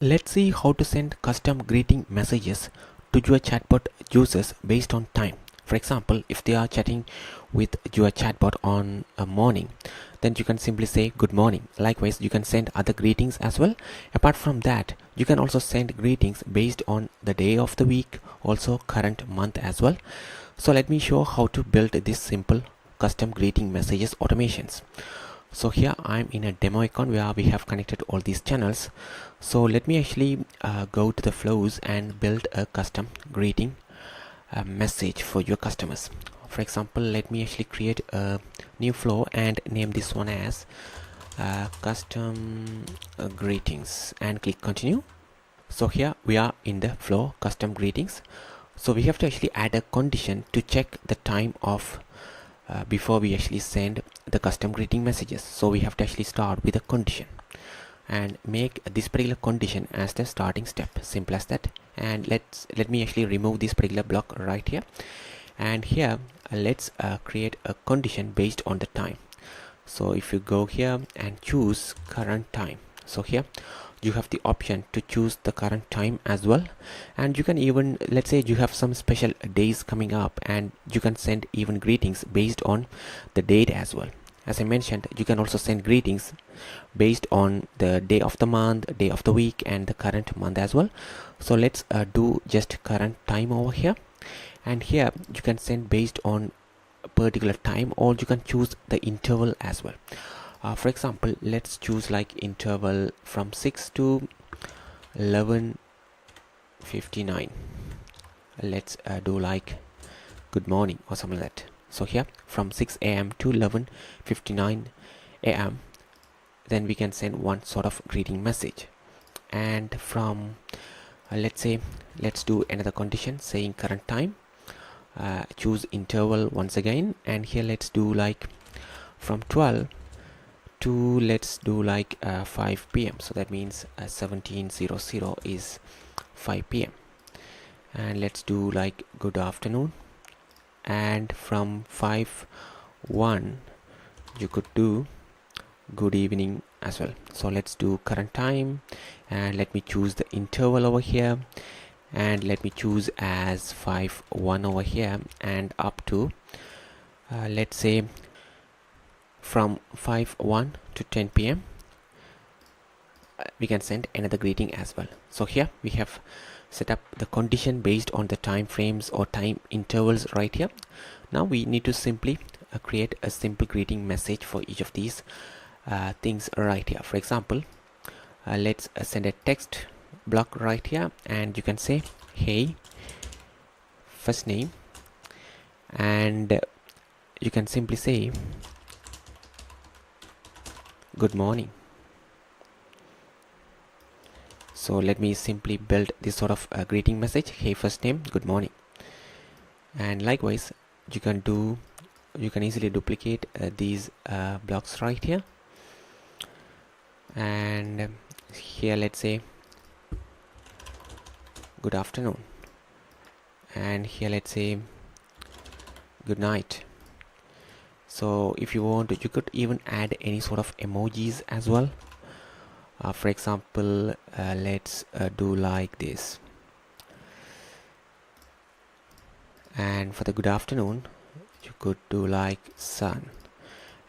Let's see how to send custom greeting messages to your chatbot users based on time. For example, if they are chatting with your chatbot on a morning, then you can simply say good morning. Likewise, you can send other greetings as well. Apart from that, you can also send greetings based on the day of the week, also current month as well. So let me show how to build this simple custom greeting messages automations. So here I'm in a demo account where we have connected all these channels. So let me actually go to the flows and build a custom greeting message for your customers. For example, let me actually create a new flow and name this one as custom greetings and click continue. So here we are in the flow custom greetings. So we have to actually add a condition to check the time of before we actually send the custom greeting messages. So we have to actually start with a condition and make this particular condition as the starting step. Simple as that. And let me actually remove this particular block right here, and here let's create a condition based on the time. So if you go here and choose current time, so here you have the option to choose the current time as well, and you can even, let's say you have some special days coming up, and you can send even greetings based on the date as well. As I mentioned, you can also send greetings based on the day of the month, day of the week, and the current month as well. So let's do just current time over here, and here you can send based on a particular time, or you can choose the interval as well. For example, let's choose like interval from 6 to 11:59. Let's do like good morning or something like that. So here from 6 a.m. to 11:59 a.m. then we can send one sort of greeting message. And from let's do another condition saying current time, choose interval once again, and here let's do like from 12 to, let's do like 5 p.m. So that means 17:00 is 5 p.m. and let's do like good afternoon, and from 5:01 you could do good evening as well. So let's do current time, and let me choose the interval over here, and let me choose as 5:01 over here, and up to let's say from 5:01 to 10 p.m. We can send another greeting as well. So here we have set up the condition based on the time frames or time intervals right here. Now we need to simply create a simple greeting message for each of these things right here. For example, let's send a text block right here, and you can say hey first name, and you can simply say good morning. So let me simply build this sort of greeting message, hey first name, good morning. And likewise you can easily duplicate these blocks right here, and here let's say good afternoon, and here let's say good night. So if you want, you could even add any sort of emojis as well. For example, let's do like this, and for the good afternoon you could do like sun,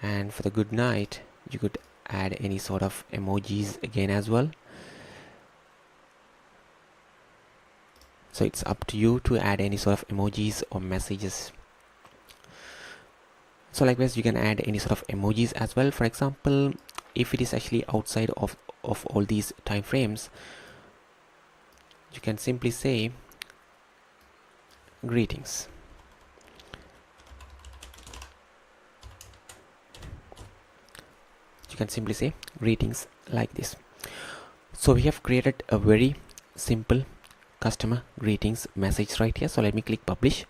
and for the good night you could add any sort of emojis again as well. So it's up to you to add any sort of emojis or messages. So likewise you can add any sort of emojis as well. For example, if it is actually outside of all these time frames, you can simply say greetings. You can simply say greetings like this. So we have created a very simple customer greetings message right here. So let me click publish.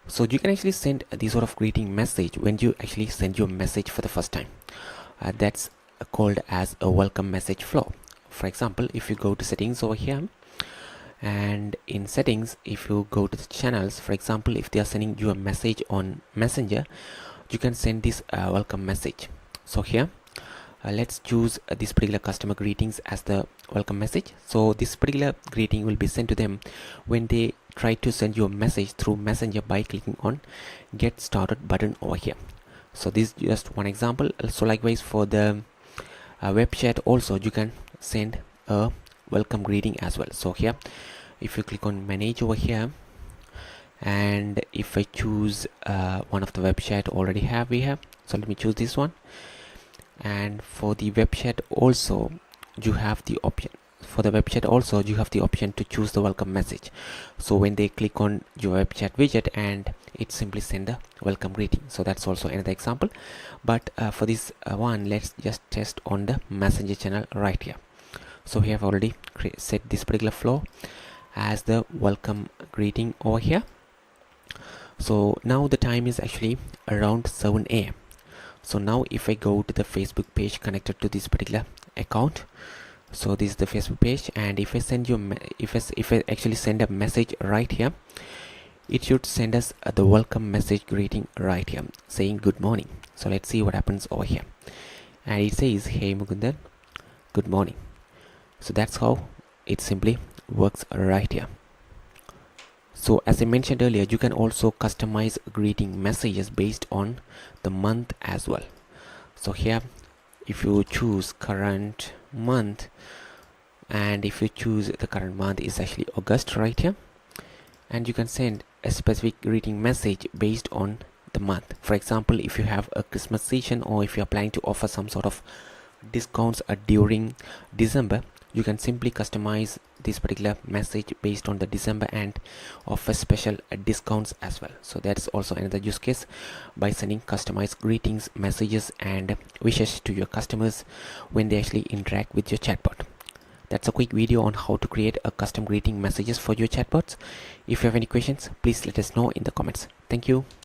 So you can actually send this sort of greeting message when you actually send your message for the first time. That's called as a welcome message flow. For example, if you go to settings over here, and in settings, if you go to the channels, for example, if they are sending you a message on Messenger, you can send this welcome message. So here let's choose this particular customer greetings as the welcome message. So this particular greeting will be sent to them when they try to send you a message through Messenger by clicking on get started button over here. So this is just one example. So likewise for the web chat also, you can send a welcome greeting as well. So here if you click on manage over here, and if I choose one of the web chat already have we have, so let me choose this one. And for the web chat also you have the option, to choose the welcome message. So when they click on your web chat widget, and it simply send the welcome greeting. So that's also another example, but for this one, let's just test on the messenger channel right here. So we have already set this particular flow as the welcome greeting over here. So now the time is actually around 7 a.m. So now if I go to the Facebook page connected to this particular account, so this is the Facebook page, and if I send you if I actually send a message right here, it should send us the welcome message greeting right here saying good morning. So let's see what happens over here, and it says, hey Mukundan, good morning. So that's how it simply works right here. So as I mentioned earlier, you can also customize greeting messages based on the month as well. So here if you choose current month, and if you choose the current month is actually August right here, and you can send a specific greeting message based on the month. For example, if you have a Christmas season, or if you are planning to offer some sort of discounts during December, you can simply customize this particular message based on the December and offer special discounts as well. So that's also another use case by sending customized greetings, messages and wishes to your customers when they actually interact with your chatbot. That's a quick video on how to create a custom greeting messages for your chatbots. If you have any questions, please let us know in the comments. Thank you.